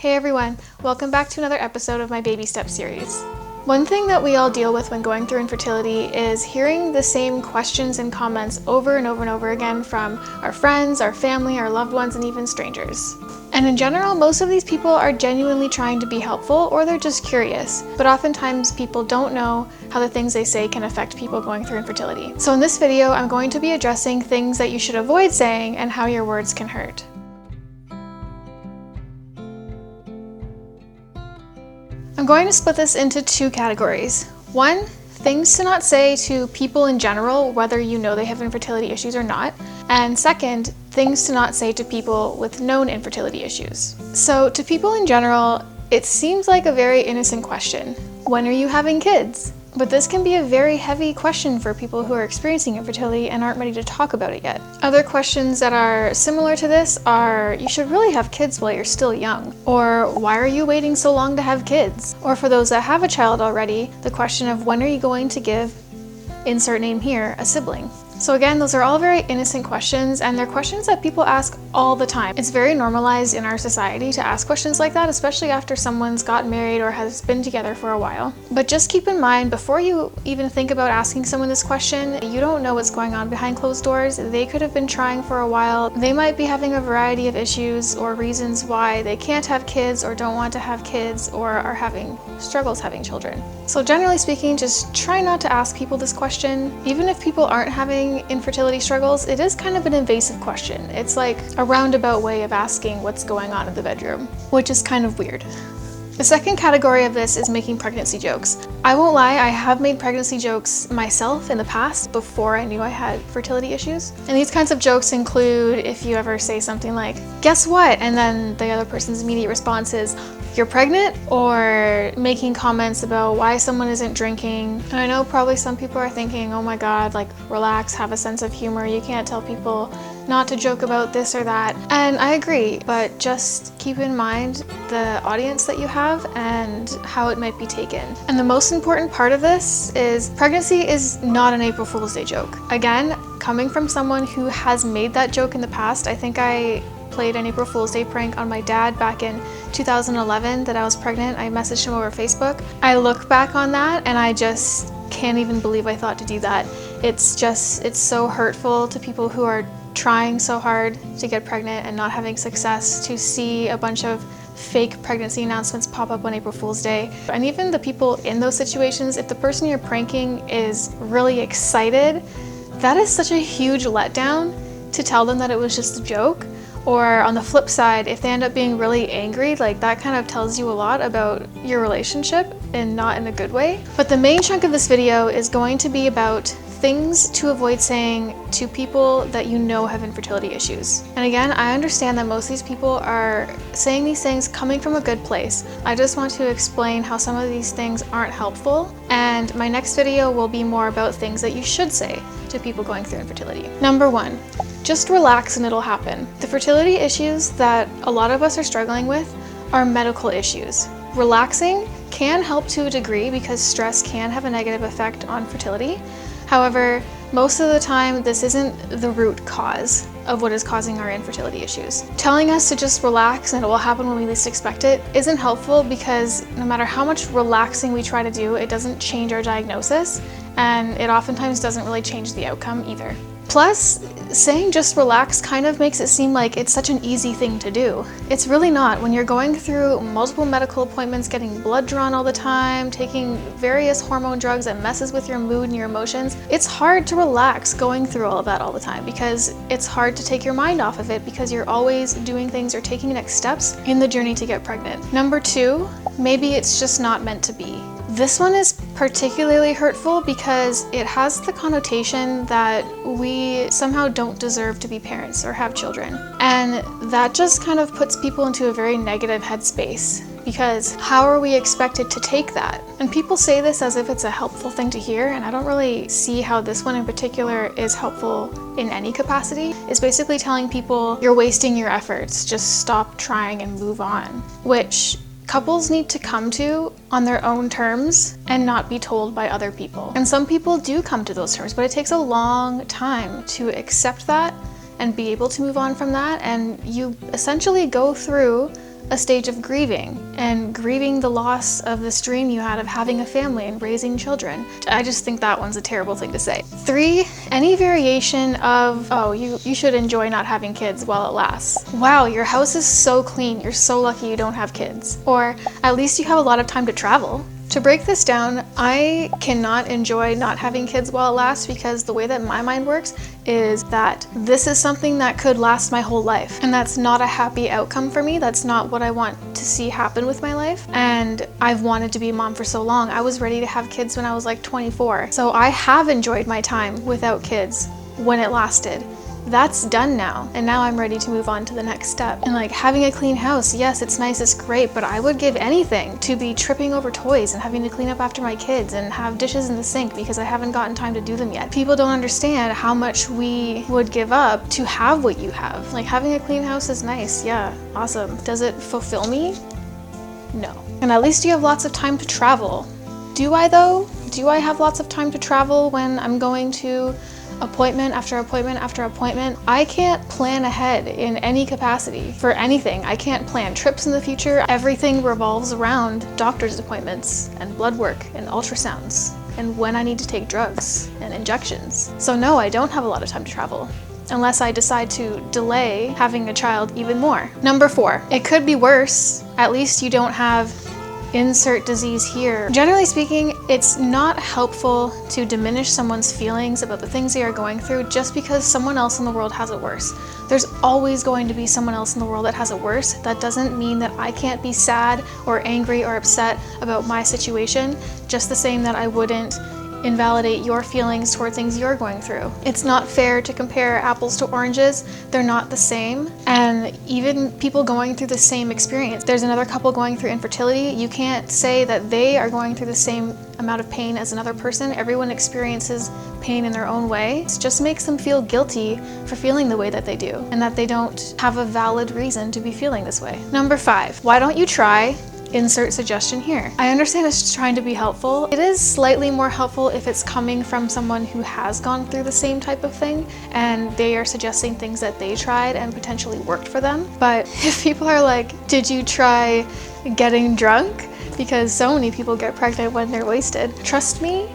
Hey everyone, welcome back to another episode of my Baby Step series. One thing that we all deal with when going through infertility is hearing the same questions and comments over and over and over again from our friends, our family, our loved ones, and even strangers. And in general, most of these people are genuinely trying to be helpful or they're just curious, but oftentimes people don't know how the things they say can affect people going through infertility. So in this video, I'm going to be addressing things that you should avoid saying and how your words can hurt. I'm going to split this into two categories. One, things to not say to people in general, whether you know they have infertility issues or not. And second, things to not say to people with known infertility issues. So to people in general, it seems like a very innocent question. When are you having kids? But this can be a very heavy question for people who are experiencing infertility and aren't ready to talk about it yet. Other questions that are similar to this are, you should really have kids while you're still young. Or why are you waiting so long to have kids? Or for those that have a child already, the question of when are you going to give, insert name here, a sibling? So again, those are all very innocent questions, and they're questions that people ask all the time. It's very normalized in our society to ask questions like that, especially after someone's got married or has been together for a while. But just keep in mind, before you even think about asking someone this question, you don't know what's going on behind closed doors. They could have been trying for a while. They might be having a variety of issues or reasons why they can't have kids or don't want to have kids or are having struggles having children. So generally speaking, just try not to ask people this question. Even if people aren't having infertility struggles, it is kind of an invasive question. It's like a roundabout way of asking what's going on in the bedroom, which is kind of weird. The second category of this is making pregnancy jokes. I won't lie, I have made pregnancy jokes myself in the past before I knew I had fertility issues. And these kinds of jokes include if you ever say something like, "Guess what?" and then the other person's immediate response is, "You're pregnant?" or making comments about why someone isn't drinking. And I know probably some people are thinking, oh my god, like relax, have a sense of humor. You can't tell people not to joke about this or that. And I agree, but just keep in mind the audience that you have and how it might be taken. And the most important part of this is pregnancy is not an April Fool's Day joke. Again, coming from someone who has made that joke in the past, I think I played an April Fool's Day prank on my dad back in 2011 that I was pregnant. I messaged him over Facebook. I look back on that and I just can't even believe I thought to do that. It's so hurtful to people who are trying so hard to get pregnant and not having success, to see a bunch of fake pregnancy announcements pop up on April Fool's Day. And even the people in those situations, if the person you're pranking is really excited, that is such a huge letdown to tell them that it was just a joke. Or on the flip side, if they end up being really angry, like that kind of tells you a lot about your relationship and not in a good way. But the main chunk of this video is going to be about things to avoid saying to people that you know have infertility issues. And again, I understand that most of these people are saying these things coming from a good place. I just want to explain how some of these things aren't helpful, and my next video will be more about things that you should say to people going through infertility. Number one, just relax and it'll happen. The fertility issues that a lot of us are struggling with are medical issues. Relaxing can help to a degree because stress can have a negative effect on fertility. However, most of the time, this isn't the root cause of what is causing our infertility issues. Telling us to just relax and it will happen when we least expect it isn't helpful, because no matter how much relaxing we try to do, it doesn't change our diagnosis, and it oftentimes doesn't really change the outcome either. Plus, saying just relax kind of makes it seem like it's such an easy thing to do. It's really not. When you're going through multiple medical appointments, getting blood drawn all the time, taking various hormone drugs that messes with your mood and your emotions, it's hard to relax going through all of that all the time, because it's hard to take your mind off of it because you're always doing things or taking next steps in the journey to get pregnant. Number two, maybe it's just not meant to be. This one is particularly hurtful because it has the connotation that we somehow don't deserve to be parents or have children. And that just kind of puts people into a very negative headspace, because how are we expected to take that? And people say this as if it's a helpful thing to hear, and I don't really see how this one in particular is helpful in any capacity. It's basically telling people you're wasting your efforts, just stop trying and move on, which couples need to come to on their own terms and not be told by other people. And some people do come to those terms, but it takes a long time to accept that and be able to move on from that. And you essentially go through a stage of grieving and grieving the loss of this dream you had of having a family and raising children. I just think that one's a terrible thing to say. 3, any variation of, oh, you should enjoy not having kids while it lasts. Wow, your house is so clean. You're so lucky you don't have kids. Or at least you have a lot of time to travel. To break this down, I cannot enjoy not having kids while it lasts because the way that my mind works is that this is something that could last my whole life. And that's not a happy outcome for me. That's not what I want to see happen with my life. And I've wanted to be a mom for so long. I was ready to have kids when I was like 24. So I have enjoyed my time without kids when it lasted. That's done now, and now I'm ready to move on to the next step. And like having a clean house, yes, it's nice, it's great, but I would give anything to be tripping over toys and having to clean up after my kids and have dishes in the sink because I haven't gotten time to do them yet. People don't understand how much we would give up to have what you have. Like having a clean house is nice, yeah, awesome. Does it fulfill me? No. And at least you have lots of time to travel. Do I though? Do I have lots of time to travel when I'm going to appointment after appointment after appointment? I can't plan ahead in any capacity for anything. I can't plan trips in the future. Everything revolves around doctor's appointments and blood work and ultrasounds and when I need to take drugs and injections. So no, I don't have a lot of time to travel unless I decide to delay having a child even more. Number 4, it could be worse. At least you don't have insert disease here. Generally speaking, it's not helpful to diminish someone's feelings about the things they are going through just because someone else in the world has it worse. There's always going to be someone else in the world that has it worse. That doesn't mean that I can't be sad or angry or upset about my situation, just the same that I wouldn't invalidate your feelings toward things you're going through. It's not fair to compare apples to oranges. They're not the same. And even people going through the same experience. There's another couple going through infertility. You can't say that they are going through the same amount of pain as another person. Everyone experiences pain in their own way. It just makes them feel guilty for feeling the way that they do and that they don't have a valid reason to be feeling this way. Number 5, why don't you try insert suggestion here. I understand it's trying to be helpful. It is slightly more helpful if it's coming from someone who has gone through the same type of thing and they are suggesting things that they tried and potentially worked for them. But if people are like, did you try getting drunk? Because so many people get pregnant when they're wasted. Trust me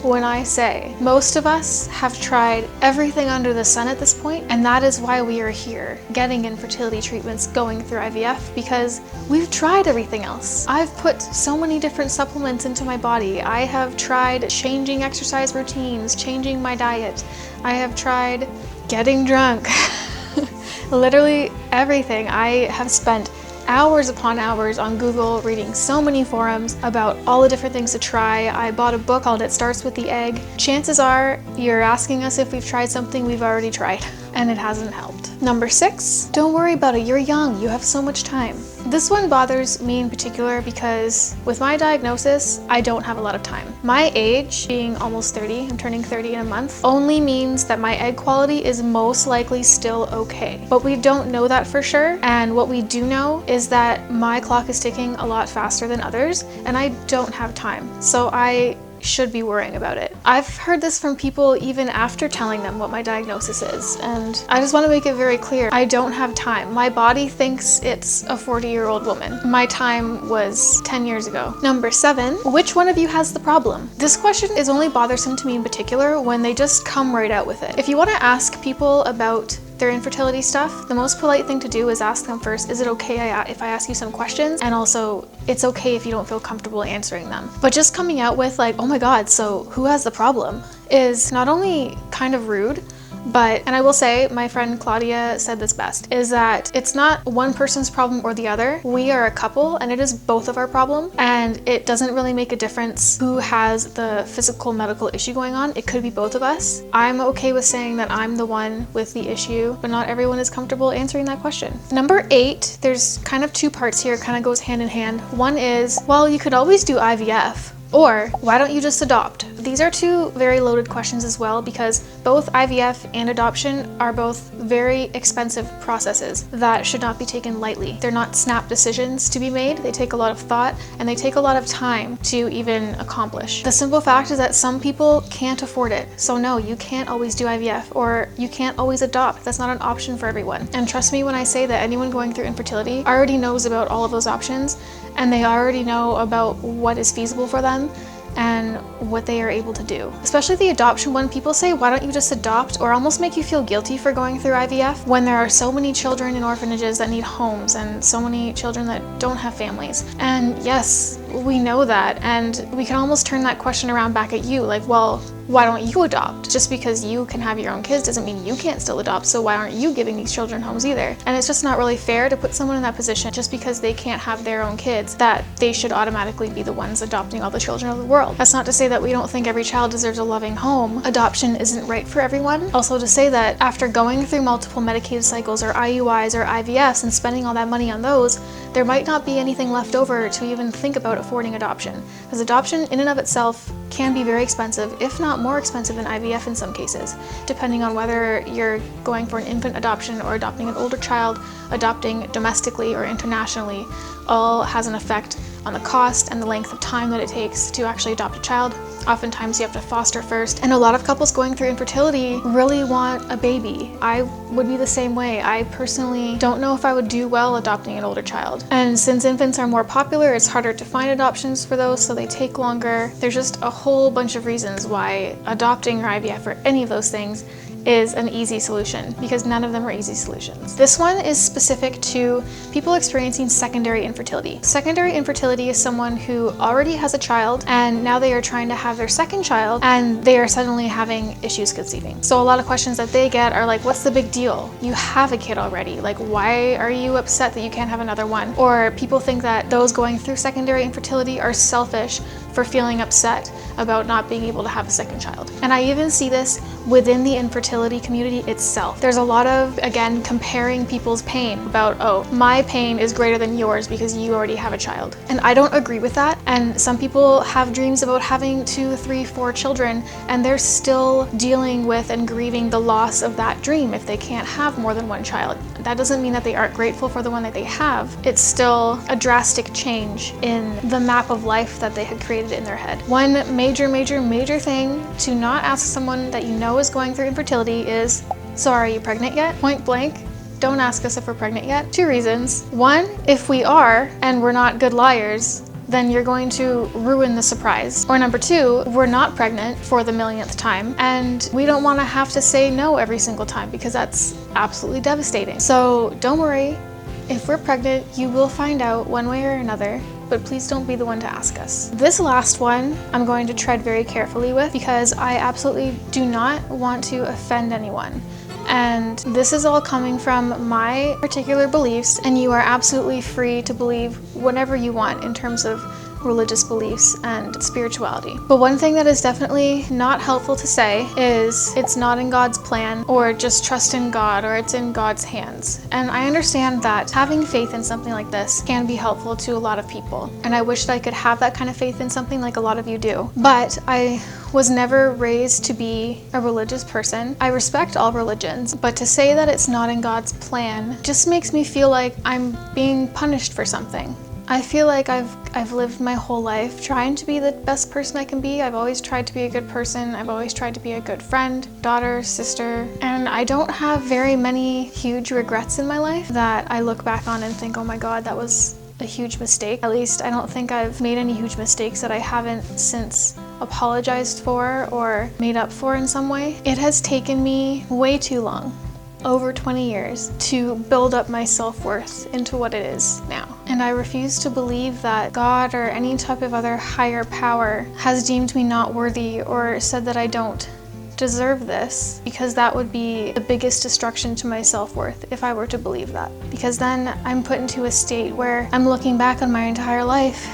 when I say most of us have tried everything under the sun at this point, and that is why we are here getting infertility treatments, going through IVF, because we've tried everything else. I've put so many different supplements into my body. I have tried changing exercise routines, changing my diet. I have tried getting drunk. Literally everything. I have spent hours upon hours on Google reading so many forums about all the different things to try. I bought a book called It Starts With the Egg. Chances are you're asking us if we've tried something we've already tried and it hasn't helped. Number 6, don't worry about it. You're young. You have so much time. This one bothers me in particular because with my diagnosis, I don't have a lot of time. My age, being almost 30, I'm turning 30 in a month, only means that my egg quality is most likely still okay. But we don't know that for sure. And what we do know is that my clock is ticking a lot faster than others and I don't have time. So I should be worrying about it. I've heard this from people even after telling them what my diagnosis is, and I just want to make it very clear. I don't have time. My body thinks it's a 40-year-old woman. My time was 10 years ago. Number 7, which one of you has the problem? This question is only bothersome to me in particular when they just come right out with it. If you want to ask people about their infertility stuff, the most polite thing to do is ask them first, is it okay if I ask you some questions? And also, it's okay if you don't feel comfortable answering them. But just coming out with like, oh my God, so who has the problem? Is not only kind of rude, but, and I will say, my friend Claudia said this best, is that it's not one person's problem or the other. We are a couple and it is both of our problem. And it doesn't really make a difference who has the physical medical issue going on. It could be both of us. I'm okay with saying that I'm the one with the issue, but not everyone is comfortable answering that question. Number 8, there's kind of 2 parts here, kind of goes hand in hand. One is, well, you could always do IVF. Or why don't you just adopt? These are two very loaded questions as well, because both IVF and adoption are both very expensive processes that should not be taken lightly. They're not snap decisions to be made. They take a lot of thought and they take a lot of time to even accomplish. The simple fact is that some people can't afford it. So no, you can't always do IVF, or you can't always adopt. That's not an option for everyone. And trust me when I say that anyone going through infertility already knows about all of those options, and they already know about what is feasible for them and what they are able to do. Especially the adoption one, people say, why don't you just adopt, or almost make you feel guilty for going through IVF when there are so many children in orphanages that need homes and so many children that don't have families. And yes, we know that, and we can almost turn that question around back at you, like, well, why don't you adopt? Just because you can have your own kids doesn't mean you can't still adopt, so why aren't you giving these children homes either? And it's just not really fair to put someone in that position just because they can't have their own kids, that they should automatically be the ones adopting all the children of the world. That's not to say that we don't think every child deserves a loving home. Adoption isn't right for everyone. Also to say that after going through multiple Medicaid cycles or IUIs or IVFs and spending all that money on those, there might not be anything left over to even think about affording adoption. Because adoption in and of itself can be very expensive, if not more expensive than IVF in some cases, depending on whether you're going for an infant adoption or adopting an older child. Adopting domestically or internationally all has an effect on the cost and the length of time that it takes to actually adopt a child. Oftentimes you have to foster first, and a lot of couples going through infertility really want a baby. I would be the same way. I personally don't know if I would do well adopting an older child. And since infants are more popular, it's harder to find adoptions for those, so they take longer. There's just a whole bunch of reasons why adopting or IVF or any of those things is an easy solution, because none of them are easy solutions. This one is specific to people experiencing secondary infertility. Secondary infertility is someone who already has a child and now they are trying to have their second child and they are suddenly having issues conceiving. So a lot of questions that they get are like, what's the big deal? You have a kid already. Like, why are you upset that you can't have another one? Or people think that those going through secondary infertility are selfish for feeling upset about not being able to have a second child. And I even see this within the infertility community itself. There's a lot of, again, comparing people's pain about, oh, my pain is greater than yours because you already have a child. And I don't agree with that. And some people have dreams about having 2, 3, 4 children, and they're still dealing with and grieving the loss of that dream if they can't have more than one child. That doesn't mean that they aren't grateful for the one that they have. It's still a drastic change in the map of life that they had created in their head. One major thing to not ask someone that you know is going through infertility is, so are you pregnant yet? Point blank. Don't ask us if we're pregnant yet. 2 reasons. 1, if we are and we're not good liars, then you're going to ruin the surprise. Or number 2, we're not pregnant for the millionth time and we don't want to have to say no every single time, because that's absolutely devastating. So don't worry, if we're pregnant, you will find out one way or another, but please don't be the one to ask us. This last one I'm going to tread very carefully with, because I absolutely do not want to offend anyone. And this is all coming from my particular beliefs, and you are absolutely free to believe whatever you want in terms of religious beliefs and spirituality. But one thing that is definitely not helpful to say is it's not in God's plan, or just trust in God, or it's in God's hands. And I understand that having faith in something like this can be helpful to a lot of people. And I wish that I could have that kind of faith in something like a lot of you do. But I was never raised to be a religious person. I respect all religions, but to say that it's not in God's plan just makes me feel like I'm being punished for something. I feel like I've lived my whole life trying to be the best person I can be. I've always tried to be a good person. I've always tried to be a good friend, daughter, sister, and I don't have very many huge regrets in my life that I look back on and think, oh my God, that was a huge mistake. At least I don't think I've made any huge mistakes that I haven't since apologized for or made up for in some way. It has taken me way too long, over 20 years, to build up my self-worth into what it is now. And I refuse to believe that God or any type of other higher power has deemed me not worthy or said that I don't deserve this, because that would be the biggest destruction to my self-worth if I were to believe that. Because then I'm put into a state where I'm looking back on my entire life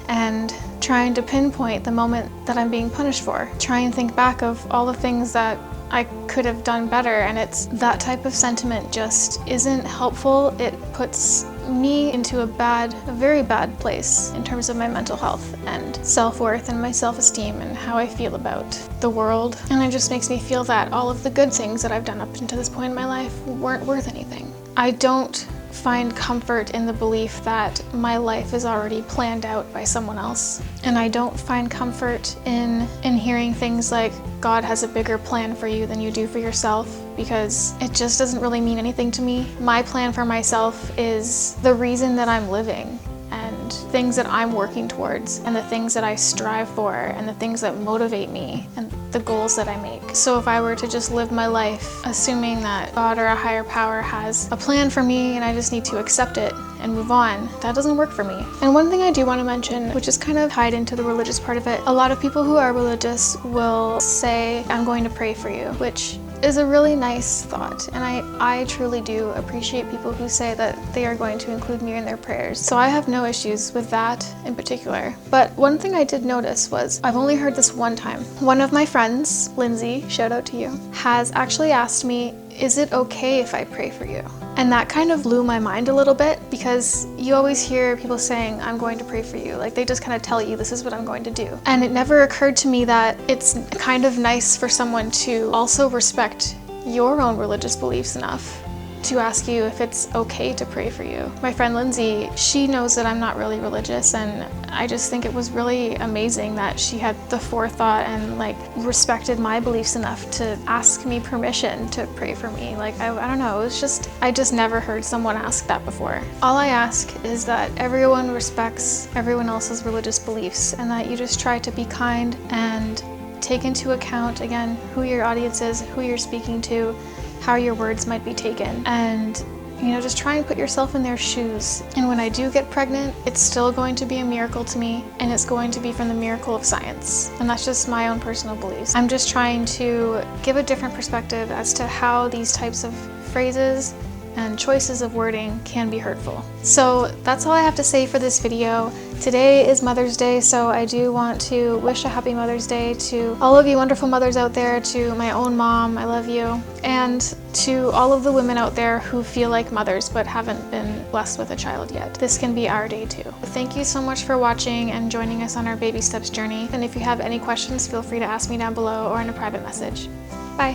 and trying to pinpoint the moment that I'm being punished for. Try and think back of all the things that I could have done better, and it's that type of sentiment just isn't helpful. It puts me into a very bad place in terms of my mental health and self-worth and my self-esteem and how I feel about the world. And it just makes me feel that all of the good things that I've done up until this point in my life weren't worth anything. I don't find comfort in the belief that my life is already planned out by someone else. And I don't find comfort in hearing things like God has a bigger plan for you than you do for yourself, because it just doesn't really mean anything to me. My plan for myself is the reason that I'm living, and things that I'm working towards, and the things that I strive for, and the things that motivate me, and the goals that I make. So if I were to just live my life assuming that God or a higher power has a plan for me and I just need to accept it and move on, that doesn't work for me. And one thing I do want to mention, which is kind of tied into the religious part of it, a lot of people who are religious will say, I'm going to pray for you, which is a really nice thought, and I truly do appreciate people who say that they are going to include me in their prayers. So I have no issues with that in particular. But one thing I did notice was, I've only heard this one time. One of my friends, Lindsay, shout out to you, has actually asked me, is it okay if I pray for you? And that kind of blew my mind a little bit, because you always hear people saying, I'm going to pray for you. Like, they just kind of tell you, this is what I'm going to do. And it never occurred to me that it's kind of nice for someone to also respect your own religious beliefs enough to ask you if it's okay to pray for you. My friend Lindsay, she knows that I'm not really religious, and I just think it was really amazing that she had the forethought and respected my beliefs enough to ask me permission to pray for me. I don't know, it was just, I just never heard someone ask that before. All I ask is that everyone respects everyone else's religious beliefs, and that you just try to be kind and take into account, again, who your audience is, who you're speaking to, how your words might be taken, and just try and put yourself in their shoes. And when I do get pregnant, it's still going to be a miracle to me, and it's going to be from the miracle of science. And that's just my own personal beliefs. I'm just trying to give a different perspective as to how these types of phrases and choices of wording can be hurtful. So that's all I have to say for this video. Today is Mother's Day, so I do want to wish a happy Mother's Day to all of you wonderful mothers out there, to my own mom, I love you, and to all of the women out there who feel like mothers but haven't been blessed with a child yet. This can be our day too. Thank you so much for watching and joining us on our baby steps journey. And if you have any questions, feel free to ask me down below or in a private message. Bye.